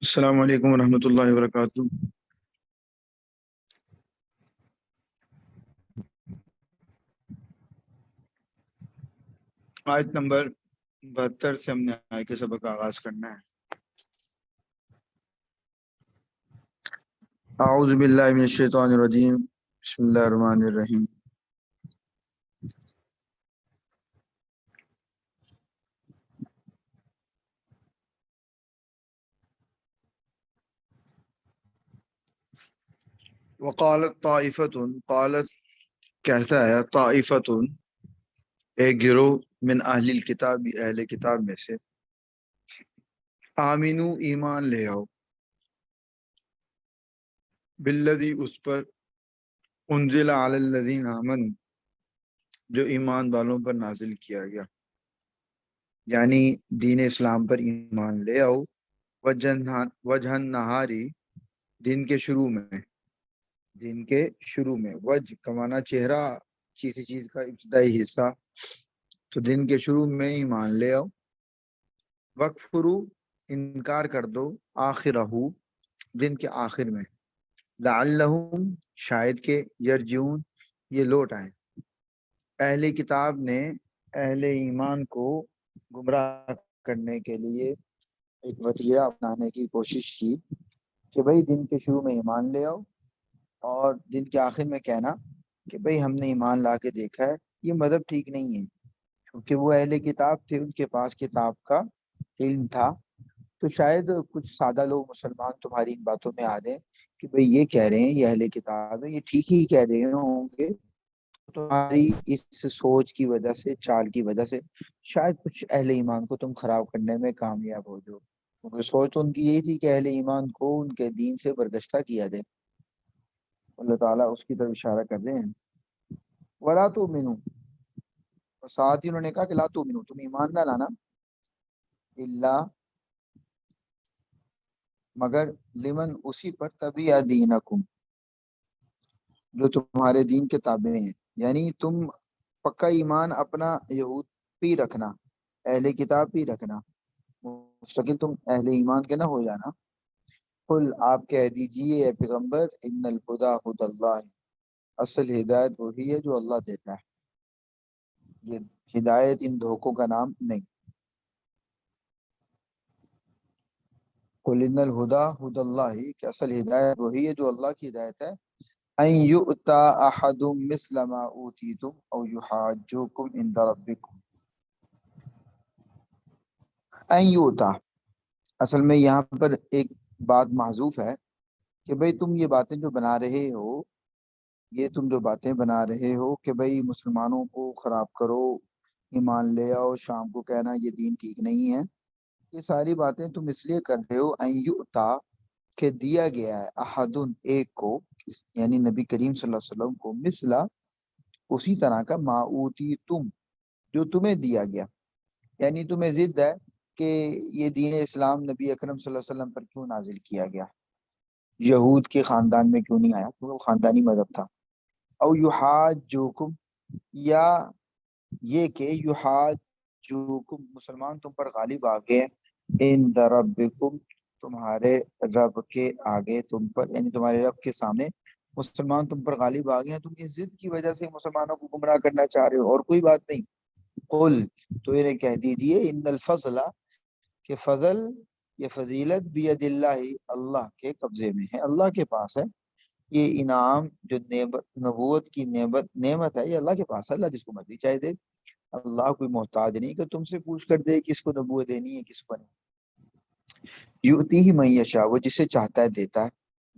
السلام علیکم ورحمۃ اللہ وبرکاتہ۔ آیت نمبر 72 سے ہم نے آئے کے سبق کا آغاز کرنا ہے۔ اعوذ باللہ من الشیطان الرجیم، بسم اللہ الرحمن الرحیم۔ وقالت طائفۃ، قالت کہتا ہے طائفۃ ایک گروہ، من اہل الکتاب اہل کتاب میں سے، آمینو ایمان لے آؤ، بالذی اس پر، انزل علی الذین آمنوا جو ایمان والوں پر نازل کیا گیا، یعنی دین اسلام پر ایمان لے آؤ، وجہ نہاری دن کے شروع میں، دن کے شروع میں، وجہ کمانا چہرہ، کسی چیز کا ابتدائی حصہ، تو دن کے شروع میں ایمان لے آؤ، وکفرو انکار کر دو، آخرہ دن کے آخر میں، لعلہم شاید کہ یرجعون یہ لوٹ آئیں۔ اہل کتاب نے اہل ایمان کو گمراہ کرنے کے لیے ایک وتیرہ اپنانے کی کوشش کی کہ بھئی دن کے شروع میں ایمان لے آؤ اور دن کے آخر میں کہنا کہ بھئی ہم نے ایمان لا کے دیکھا ہے۔ یہ مذہب ٹھیک نہیں ہے، کیونکہ وہ اہل کتاب تھے، ان کے پاس کتاب کا علم تھا، تو شاید کچھ سادہ لوگ مسلمان تمہاری ان باتوں میں آ جائیں کہ بھئی یہ کہہ رہے ہیں، یہ اہل کتاب ہے، یہ ٹھیک ہی کہہ رہے ہوں گے، تمہاری اس سوچ کی وجہ سے، چال کی وجہ سے شاید کچھ اہل ایمان کو تم خراب کرنے میں کامیاب ہو جاؤ، کیونکہ سوچ تو ان کی یہی تھی کہ اہل ایمان کو ان کے دین سے برگشتہ کیا جائے۔ اللہ تعالیٰ اس کی طرف اشارہ کر رہے ہیں، وَلَا تُؤْمِنُوا، اور ساتھ ہی انہوں نے کہا کہ لا تؤمنوا، تم ایمان نہ لانا، الا مگر، لمن اسی پر، تبع دینکم جو تمہارے دین کے تابع ہیں، یعنی تم پکا ایمان اپنا یہود پہ رکھنا، اہل کتاب پہ رکھنا، مستقل تم اہل ایمان کے نہ ہو جانا۔ قل آپ کہہ دیجئے اے پیغمبر، ان الہدی ہدی اللہ، اصل ہدایت وہی ہے جو اللہ دیتا ہے، یہ ہدایت ان دھوکوں کا نام نہیں۔ قل ان الہدی ہدی اللہ، کہ اصل ہدایت وہی ہے جو اللہ کی ہدایت ہے، ان یؤتی احد مثل ما اوتیتم او یحاجوکم عند ربکم، ان یؤتی، اصل میں یہاں پر ایک بات محذوف ہے کہ بھئی تم یہ باتیں جو بنا رہے ہو، یہ تم جو باتیں بنا رہے ہو کہ بھئی مسلمانوں کو خراب کرو، ایمان لے آؤ، شام کو کہنا یہ دین ٹھیک نہیں ہے، یہ ساری باتیں تم اس لیے کر رہے ہو، ان یؤتی کہ دیا گیا ہے، احدن ایک کو، یعنی نبی کریم صلی اللہ علیہ وسلم کو، مثلا اسی طرح کا، ما اوتی تم جو تمہیں دیا گیا، یعنی تمہیں ضد ہے کہ یہ دین اسلام نبی اکرم صلی اللہ علیہ وسلم پر کیوں نازل کیا گیا، یہود کے خاندان میں کیوں نہیں آیا، کیونکہ وہ خاندانی مذہب تھا، او یحاجوکم، یا یہ کہ یحاجوکم مسلمان تم پر غالب آ گئے، عند ربکم تمہارے رب کے آگے، تم پر یعنی تمہارے رب کے سامنے مسلمان تم پر غالب آ گئے ہیں، تم اس ضد کی وجہ سے مسلمانوں کو گمراہ کرنا چاہ رہے ہو، اور کوئی بات نہیں۔ قل تو انہیں کہہ دیجئے، ان الفضل کہ فضل یہ فضیلت، بید اللہ اللہ کے قبضے میں ہے، اللہ کے پاس ہے، یہ انعام جو نبوت کی نعمت ہے، یہ اللہ کے پاس ہے، اللہ جس کو مرضی چاہے دے، اللہ کوئی محتاج نہیں کہ تم سے پوچھ کر دے کس کو نبوت دینی ہے کس کو نہیں۔ یؤتی ہی من یشاء، وہ جسے چاہتا ہے دیتا ہے،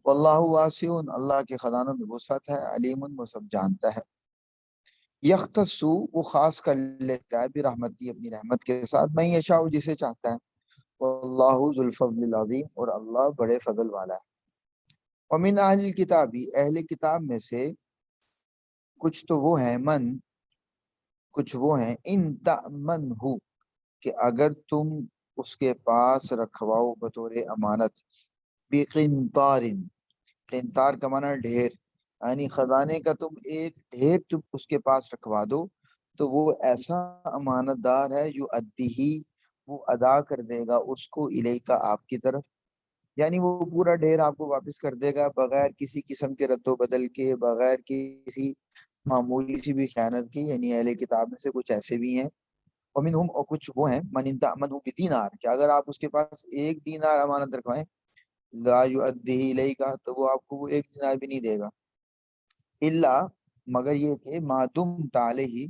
واللہ واسع، اللہ کے خزانوں میں وسعت ہے، علیم وہ سب جانتا ہے۔ یختص وہ خاص کر لیتا ہے، برحمتی اپنی رحمت کے ساتھ، من یشاء جسے چاہتا ہے، واللہ ذو الفضل العظیم اور اللہ بڑے فضل والا ہے۔ ومن اہل الکتاب، اہل کتاب میں سے کچھ تو وہ ہیں، کچھ وہ ہیں، ان تأمن ہو کہ اگر تم اس کے پاس رکھواؤ بطور امانت، بقنطار، قنطار کا معنی ڈھیر، یعنی خزانے کا تم ایک ڈھیر تم اس کے پاس رکھوا دو تو وہ ایسا امانت دار ہے، جو ادی ہی وہ ادا کر دے گا اس کو، الیکا آپ کی طرف، یعنی وہ پورا ڈھیر آپ کو واپس کر دے گا بغیر کسی قسم کے رد و بدل کے، بغیر کسی معمولی سی بھی خیانت کی. یعنی اہل کتاب میں سے کچھ ایسے بھی ہیں، ومنہم، اور کچھ وہ ہیں، من ان تأمنہ بدینار، کہ اگر آپ اس کے پاس ایک دینار امانت رکھوائیں، لا یؤدیہ الیک، تو وہ آپ کو وہ ایک دینار بھی نہیں دے گا، الا، مگر یہ کہ معدم علیہ،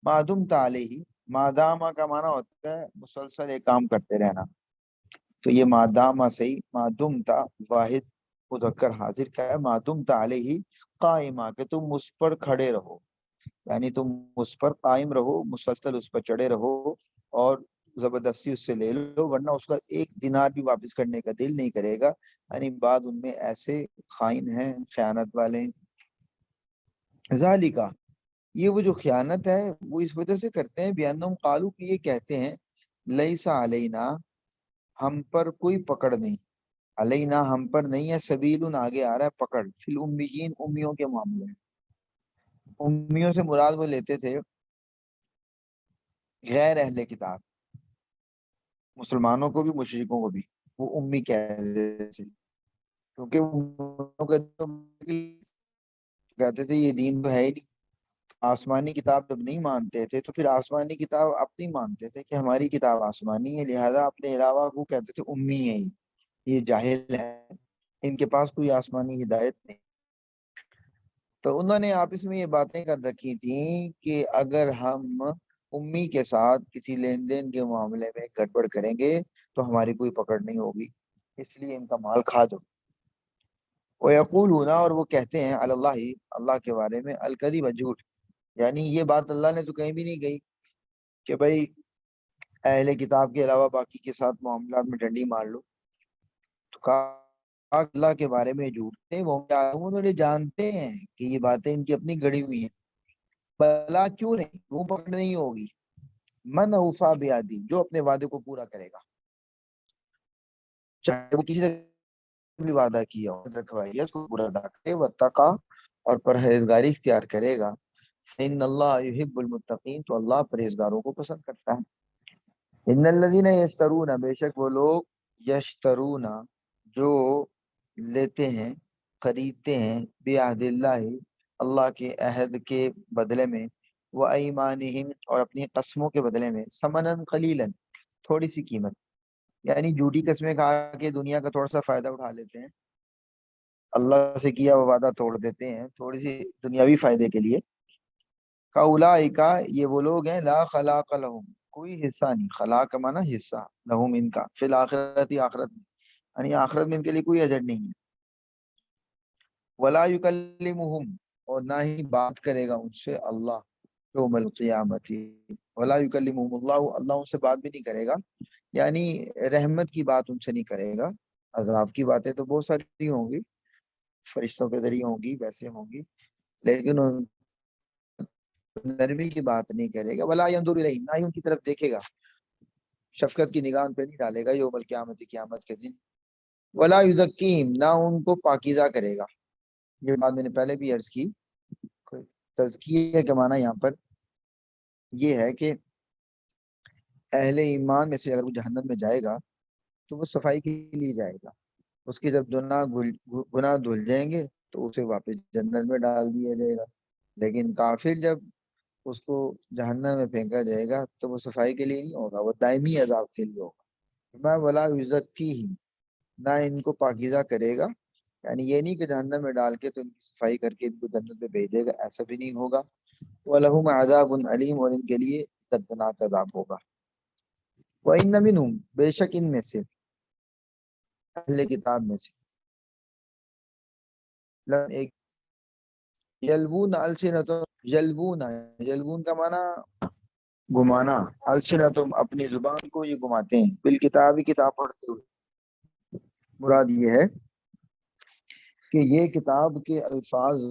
معدم علیہ، مادامہ کا معنی ہوتا ہے مسلسل ایک کام کرتے رہنا. تو یہ مادامہ صحیح، معدم تا واحد مذکر حاضر کا ہے، معدم علیہ قائمہ، کہ تم اس پر کھڑے رہو، یعنی تم اس پر قائم رہو، مسلسل اس پر چڑھے رہو، اور زبردستی اس سے لے لو، ورنہ اس کا ایک دینار بھی واپس کرنے کا دل نہیں کرے گا. یعنی بعد ان میں ایسے خائن ہیں، خیانت والے. ذالکا، یہ وہ جو خیانت ہے وہ اس وجہ سے کرتے ہیں، بیانہم قالو، کہ یہ کہتے ہیں لیسا علینا، ہم پر کوئی پکڑ نہیں، علینا ہم پر نہیں ہے، سبیل آگے آ رہا ہے پکڑ، فی الامیین امیوں کے معاملے میں. امیوں سے مراد وہ لیتے تھے غیر اہل کتاب، مسلمانوں کو بھی مشرکوں کو بھی وہ امی کہتے تھے، کیونکہ وہ کہتے تھے یہ دین تو ہے ہی نہیں. آسمانی کتاب جب نہیں مانتے تھے تو پھر آسمانی کتاب اپنی مانتے تھے کہ ہماری کتاب آسمانی ہے، لہذا اپنے علاوہ وہ کہتے تھے امی ہیں، یہ جاہل ہیں، ان کے پاس کوئی آسمانی ہدایت نہیں. تو انہوں نے آپس میں یہ باتیں کر رکھی تھیں کہ اگر ہم امی کے ساتھ کسی لین دین کے معاملے میں گڑبڑ کریں گے تو ہماری کوئی پکڑ نہیں ہوگی، اس لیے ان کا مال کھا دو. وَيَقُولُونَ، اور وہ کہتے ہیں اللہ، اللہ کے بارے میں، الکذب، جھوٹ. یعنی یہ بات اللہ نے تو کہیں بھی نہیں کہی کہ بھائی اہل کتاب کے علاوہ باقی کے ساتھ معاملات میں ڈنڈی مار لو. تو کہا اللہ کے بارے میں جھوٹ تھے، وہ انہوں نے جانتے ہیں کہ یہ باتیں ان کی اپنی گڑی ہوئی ہیں. بلا، کیوں نہیں، وہ پکڑ نہیں ہوگی. من اوفا بیادی، جو اپنے وعدے کو پورا کرے گا، چاہے وہ کسی سے بھی وعدہ کیا ہو، رکھوائی ہے، اس کو پورا ادا کرے، واتقا، اور پرہیزگاری اختیار کرے گا. ان اللہ یحب المتقین، تو اللہ پرہیزگاروں کو پسند کرتا ہے. ان الذین یشترون، بے شک وہ لوگ، یشترون، جو لیتے ہیں، خریدتے ہیں، بعہد اللہ، اللہ کے عہد کے بدلے میں، و ایمانہم، اور اپنی قسموں کے بدلے میں، ثمنًا قلیلا، تھوڑی سی قیمت. یعنی جھوٹی قسمیں کھا کے دنیا کا تھوڑا سا فائدہ اٹھا لیتے ہیں، اللہ سے کیا وہ وعدہ توڑ دیتے ہیں تھوڑی سی دنیاوی فائدے کے لیے. کا یہ وہ لوگ ہیں، لا خلاق لہم، کوئی حصہ نہیں، خلاق کا معنی حصہ، لہم ان کا، فی الآخرت، آخرت میں، یعنی آخرت میں ان کے لیے کوئی اجر نہیں ہے. ولا یکلمہم، اور نہ ہی بات کرے گا ان سے اللہ یوم القیامت. ولا یکلمہم اللہ، اللہ ان سے بات بھی نہیں کرے گا، یعنی رحمت کی بات ان سے نہیں کرے گا. عذاب کی باتیں تو بہت ساری ہوں گی، فرشتوں کے ذریعے ہوں گی، ویسے ہوں گی، لیکن نرمی کی بات نہیں کرے گا. ولا ینظر الیہم، نہ ہی ان کی طرف دیکھے گا، شفقت کی نگاہ پہ نہیں ڈالے گا یوم القیامت، قیامت کے دن. ولا یزکیہم، نہ ان کو پاکیزہ کرے گا. یہ بات میں نے پہلے بھی عرض کی، تزکیہ کے معنی یہاں پر یہ ہے کہ اہل ایمان میں سے اگر وہ جہنم میں جائے گا تو وہ صفائی کے لیے جائے گا، اس کے جب گناہ دھل جائیں گے تو اسے واپس جنت میں ڈال دیا جائے گا. لیکن کافر جب اس کو جہنم میں پھینکا جائے گا تو وہ صفائی کے لیے نہیں ہوگا، وہ دائمی عذاب کے لیے ہوگا. میں ولا یزکیہم، نہ ان کو پاکیزہ کرے گا، یعنی یہ نہیں کہ جہنم میں ڈال کے تو ان کی صفائی کر کے ان کو جنت میں بھیجے گا، ایسا بھی نہیں ہوگا. وَلَهُمْ عَذَابٌ عَلِيمٌ، اور ان کے لیے دردناک عذاب ہوگا. وَإِنَّ مِنْهُمْ، بے شک ان میں سے، اہل کتاب میں سے، ایک یلوون السنتم، یلوون، یلوون کا معنی گمانا، السنتم، اپنی زبان کو یہ گماتے ہیں، بالکتاب، کتاب پڑھتے ہوئے. مراد یہ ہے کہ یہ کتاب کے الفاظ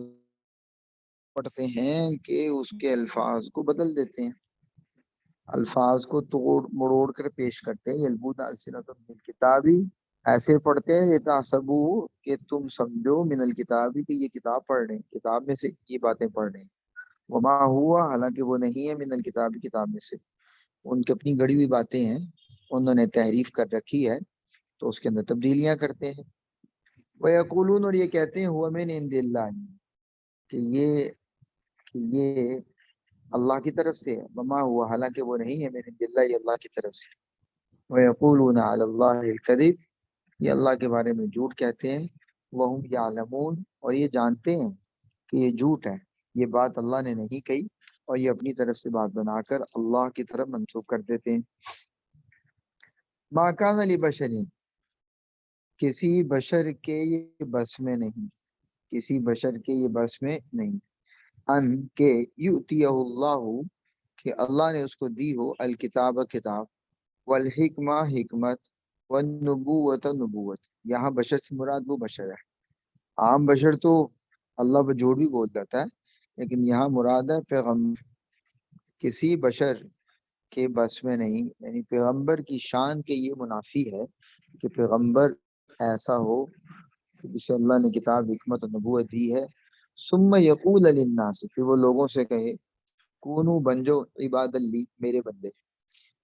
پڑھتے ہیں کہ اس کے الفاظ کو بدل دیتے ہیں، الفاظ کو توڑ مروڑ کر پیش کرتے ہیں. یلبون السنتم بالکتاب، ایسے پڑھتے ہیں یتحسبو، کہ تم سمجھو، من الکتابی، کہ یہ کتاب پڑھ رہے ہیں، کتاب میں سے یہ باتیں پڑھ رہے ہیں. وما ہوا، حالانکہ وہ نہیں ہے، من الکتاب، کتاب میں سے، ان کی اپنی گڑی ہوئی باتیں ہیں، انہوں نے تحریف کر رکھی ہے. تو اس کے اندر تبدیلیاں کرتے ہیں. وَيَقُولُونَ اور یہ کہتے ہیں هُوَ مِنْ عِنْدِ اللَّهِ کہ یہ اللہ کی طرف سے ہے. وما ہوا حالانکہ وہ نہیں ہے من عند اللہ، یہ اللہ کی طرف سے. وَيَقُولُونَ عَلَى اللَّهِ الْكَذِبَ یہ اللہ کے بارے میں جھوٹ کہتے ہیں. وَهُمْ يَعْلَمُونَ اور یہ جانتے ہیں کہ یہ جھوٹ ہے، یہ بات اللہ نے نہیں کہی اور یہ اپنی طرف سے بات بنا کر اللہ کی طرف منسوب کر دیتے ہیں. مَا كَانَ لِبَشَرٍ کسی بشر کے یہ بس میں نہیں، کسی بشر کے یہ بس میں نہیں. ان کے یؤتیہ اللہ کہ اللہ نے اس کو دی ہو الکتاب کتاب، والحکمہ حکمت، والنبوت نبوت. یہاں بشر سے مراد وہ بشر ہے. عام بشر تو اللہ پر جھوٹ بھی بول جاتا ہے، لیکن یہاں مراد ہے پیغمبر. کسی بشر کے بس میں نہیں، یعنی پیغمبر کی شان کے یہ منافی ہے کہ پیغمبر ایسا ہو کہ جسے اللہ نے کتاب حکمت اور نبوت دی ہے. ثم یقول للناس پھر وہ لوگوں سے کہے کونو بن جاؤ عباد لی میرے بندے،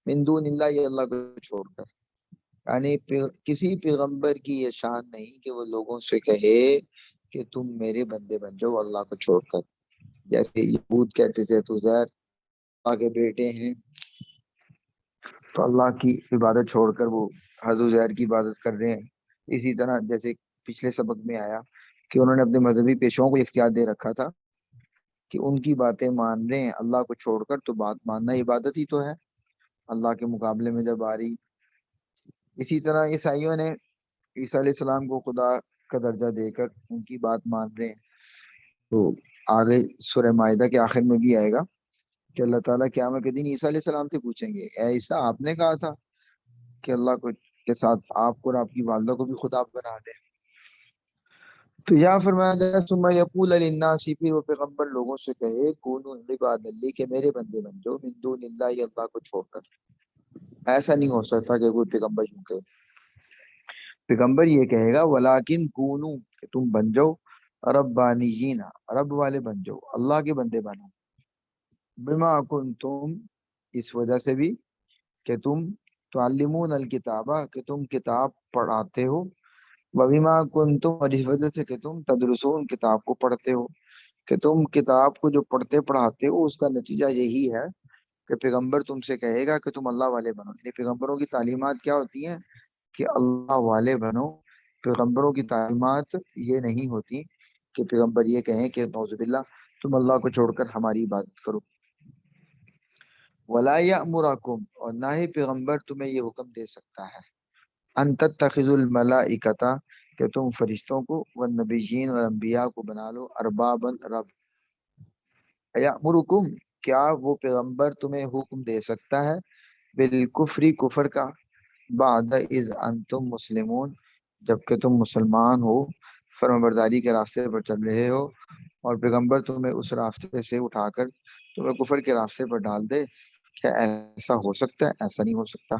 من دون اللہ یہ اللہ کو چھوڑ کر. یعنی کسی پیغمبر کی یہ شان نہیں کہ وہ لوگوں سے کہے کہ تم میرے بندے بن جاؤ اللہ کو چھوڑ کر. جیسے یہود کہتے تھے تو زیر اللہ کے بیٹے ہیں، تو اللہ کی عبادت چھوڑ کر وہ حضرت زیر کی عبادت کر رہے ہیں. اسی طرح جیسے پچھلے سبق میں آیا کہ انہوں نے اپنے مذہبی پیشوں کو اختیار دے رکھا تھا کہ ان کی باتیں مان رہے ہیں اللہ کو چھوڑ کر، تو بات ماننا عبادت ہی تو ہے اللہ کے مقابلے میں جب آ رہی. اسی طرح عیسائیوں نے عیسیٰ علیہ السلام کو خدا کا درجہ دے کر ان کی بات مان رہے ہیں. تو آگے سورہ مائدہ کے آخر میں بھی آئے گا کہ اللہ تعالیٰ قیامت کے دن عیسیٰ علیہ السلام سے پوچھیں گے اے عیسیٰ آپ نے کہا تھا کہ اللہ کو کے ساتھ آپ کو اور آپ کی والدہ کو بھی خدا بنا دے. تو یہاں فرمایا گیا ثم یقول للناس پھر وہ پیغمبر لوگوں سے کہے کونوا عباد لی کہ میرے بندے بن جاؤ من دون اللہ یہ اللہ کو چھوڑ کر. ایسا نہیں ہو سکتا کہ کوئی پیغمبر یوں کہے. پیغمبر یہ کہے گا ولیکن کونو کہ تم بن جاؤ ربانیین رب والے بن جاؤ، اللہ کے بندے بنو. بما کنتم اس وجہ سے بھی کہ تم تعلمون الکتابہ کہ تم کتاب پڑھاتے ہو، وبما کنتم اور اس وجہ سے کہ تم تدرسون کتاب کو پڑھتے ہو، کہ تم کتاب کو جو پڑھتے پڑھاتے ہو اس کا نتیجہ یہی ہے کہ پیغمبر تم سے کہے گا کہ تم اللہ والے بنو. یعنی پیغمبروں کی تعلیمات کیا ہوتی ہیں کہ اللہ والے بنو. پیغمبروں کی تعلیمات یہ نہیں ہوتی کہ پیغمبر یہ کہیں کہ نعوذ باللہ تم اللہ کو چھوڑ کر ہماری عبادت کرو. ولا یأمرکم اور نہ ہی پیغمبر تمہیں یہ حکم دے سکتا ہے ان تتخذوا الملائکۃ کہ تم فرشتوں کو والنبیین اور انبیاء کو بنا لو اربابا رب. یأمرکم کیا وہ پیغمبر تمہیں حکم دے سکتا ہے بالکفر کفر کا بعد اذ انتم مسلمون جبکہ تم مسلمان ہو، فرمانبرداری کے راستے پر چل رہے ہو، اور پیغمبر تمہیں اس راستے سے اٹھا کر تمہیں کفر کے راستے پر ڈال دے؟ کیا ایسا ہو سکتا ہے؟ ایسا نہیں ہو سکتا.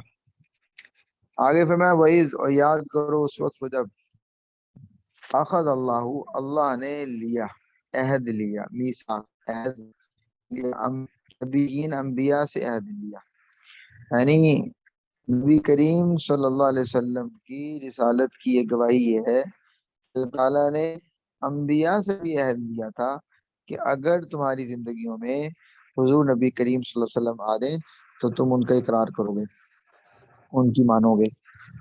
آگے فرمایا وعید اور یاد کرو اس وقت کو جب اخذ اللہ اللہ نے لیا عہد لیا میثاق عہد لیا نبیین انبیاء سے عہد لیا. یعنی نبی کریم صلی اللہ علیہ وسلم کی رسالت کی ایک گواہی یہ ہے اللہ تعالیٰ نے انبیاء سے بھی عہد لیا تھا کہ اگر تمہاری زندگیوں میں حضور نبی کریم صلی اللہ علیہ وسلم آ دیں تو تم ان کا اقرار کرو گے، ان کی مانو گے.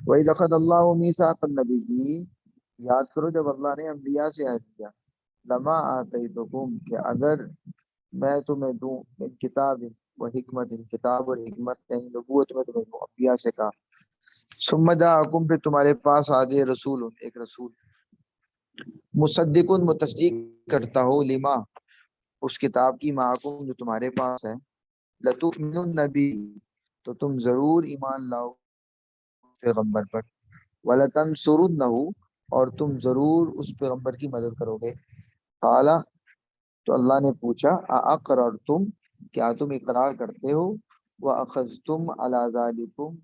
وَإِذْ أَخَذَ اللَّهُ مِيثَاقَ النَّبِيِّينَ یاد کرو جب اللہ نے انبیاء سے عہد کیا لما آتیتکم کہ اگر میں تمہیں دوں من کتاب و حکمت کتاب اور حکمت یعنی نبوت میں تمہیں دوں. انبیاء سے کہا ثم جاءکم پھر تمہارے پاس آ جائے رسول ایک رسول مصدق متصدیق کرتا ہو لما اس کتاب کی معکم جو تمہارے پاس ہے لتؤمنن بی تو تم ضرور ایمان لاؤ پیغمبر پر ولتنصرنہ اور تم ضرور اس پیغمبر کی مدد کرو گے. قال تو اللہ نے پوچھا اقررتم کیا تم اقرار کرتے ہو واخذتم علی ذالکم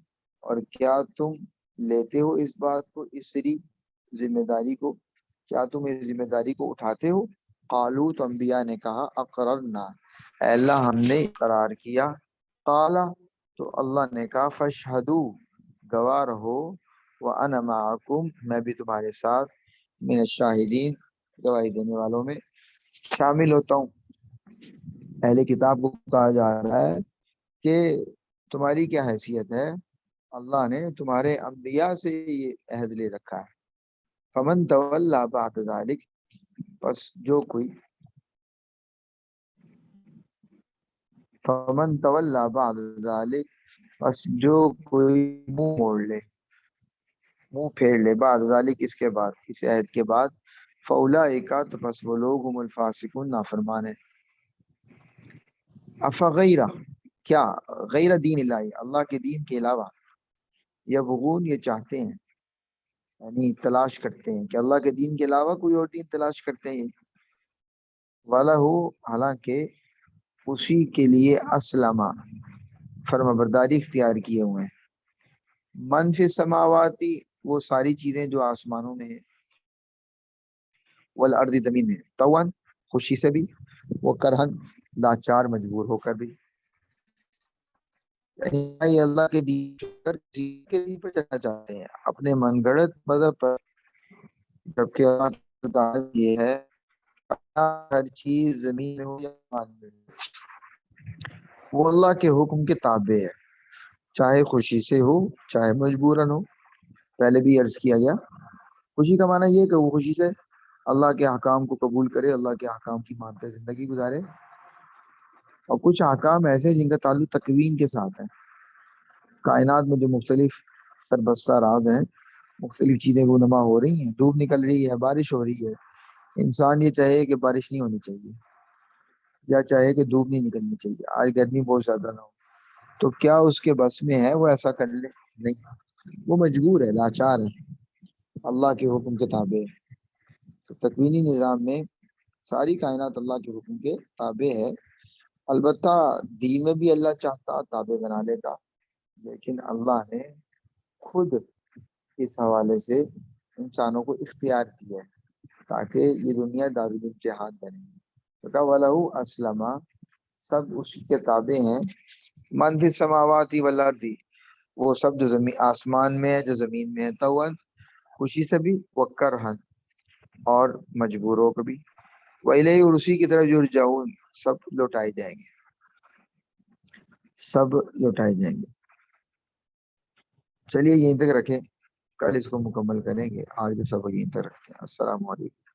اور کیا تم لیتے ہو اس بات کو اسری ذمہ داری کو، کیا تم اس ذمہ داری کو اٹھاتے ہو؟ قالو تو انبیاء نے کہا اقررنا اے اللہ ہم نے اقرار کیا. قال تو اللہ نے کہا فاشہدوا گواہ رہو وَأَنَا مَعَكُمْ میں بھی تمہارے ساتھ من الشاہدین گواہی دینے والوں میں شامل ہوتا ہوں۔ اہل کتاب کو کہا جا رہا ہے کہ تمہاری کیا حیثیت ہے، اللہ نے تمہارے انبیاء سے یہ عہد لے رکھا ہے۔ فمن تولی بعد ذلک پس جو کوئی فمن تولی بعد ذلک پس جو کوئی منہ موڑ لے، منہ پھیر لے، بعد ذلک اس کے بعد، اس عہد کے بعد، فاولئک تو پس وہ لوگ هم الفاسقون نافرمان ہیں۔ افغیرہ کیا، غیر دین اللہ اللہ کے دین کے علاوہ، یبغون یہ چاہتے ہیں، یعنی تلاش کرتے ہیں کہ اللہ کے دین کے علاوہ کوئی اور دین تلاش کرتے ہیں، وَلَهُ حالانکہ اسی کے لیے اسلم فرما برداری اختیار کیے ہوئے ہیں، من فی السماواتی وہ ساری چیزیں جو آسمانوں میں ہیں، والارض زمین میں، طوعا خوشی سے بھی، وہ کرہن لاچار مجبور ہو کر بھی، یعنی اللہ کے دین پر کسی کے دین پر چلنا چاہتے ہیں اپنے من گڑت مذہب پر، جبکہ اللہ تعالیٰ یہ ہے ہر چیز زمین میں ہو یا آسمان میں ہو، وہ اللہ کے حکم کے تابع ہے، چاہے خوشی سے ہو چاہے مجبوراً ہو۔ پہلے بھی عرض کیا گیا، خوشی کا معنی یہ کہ وہ خوشی سے اللہ کے احکام کو قبول کرے، اللہ کے احکام کی مانتے زندگی گزارے، اور کچھ احکام ایسے جن کا تعلق تکوین کے ساتھ ہے، کائنات میں جو مختلف سربستہ راز ہیں، مختلف چیزیں رونما ہو رہی ہیں، دھوپ نکل رہی ہے، بارش ہو رہی ہے، انسان یہ چاہے کہ بارش نہیں ہونی چاہیے یا چاہے کہ دھوپ نہیں نکلنی چاہیے، آج گرمی بہت زیادہ نہ ہو، تو کیا اس کے بس میں ہے وہ ایسا کر لے؟ نہیں، وہ مجبور ہے، لاچار ہے، اللہ کے حکم کے تابع ہے۔ تو تکوینی نظام میں ساری کائنات اللہ کے حکم کے تابع ہے، البتہ دین میں بھی اللہ چاہتا تابع بنا لیتا، لیکن اللہ نے خود اس حوالے سے انسانوں کو اختیار کیا ہے تاکہ یہ دنیا دارالامتحان بنے۔ تو کہا وَلَهُ أَسْلَمَ سب اس کے تابع ہیں، من فی السماوات والارض وہ سب جو زمین آسمان میں ہے جو زمین میں ہے، طوعا خوشی سے بھی، وکرہن اور مجبور ہو کبھی، وَإِلَيْهِ اور اسی کی طرف یرجعون سب لوٹائے جائیں گے، سب لوٹائے جائیں گے۔ چلیے یہیں تک رکھیں، کل اس کو مکمل کریں گے، آج کے سبق یہیں تک رکھتے ہیں۔ السلام علیکم۔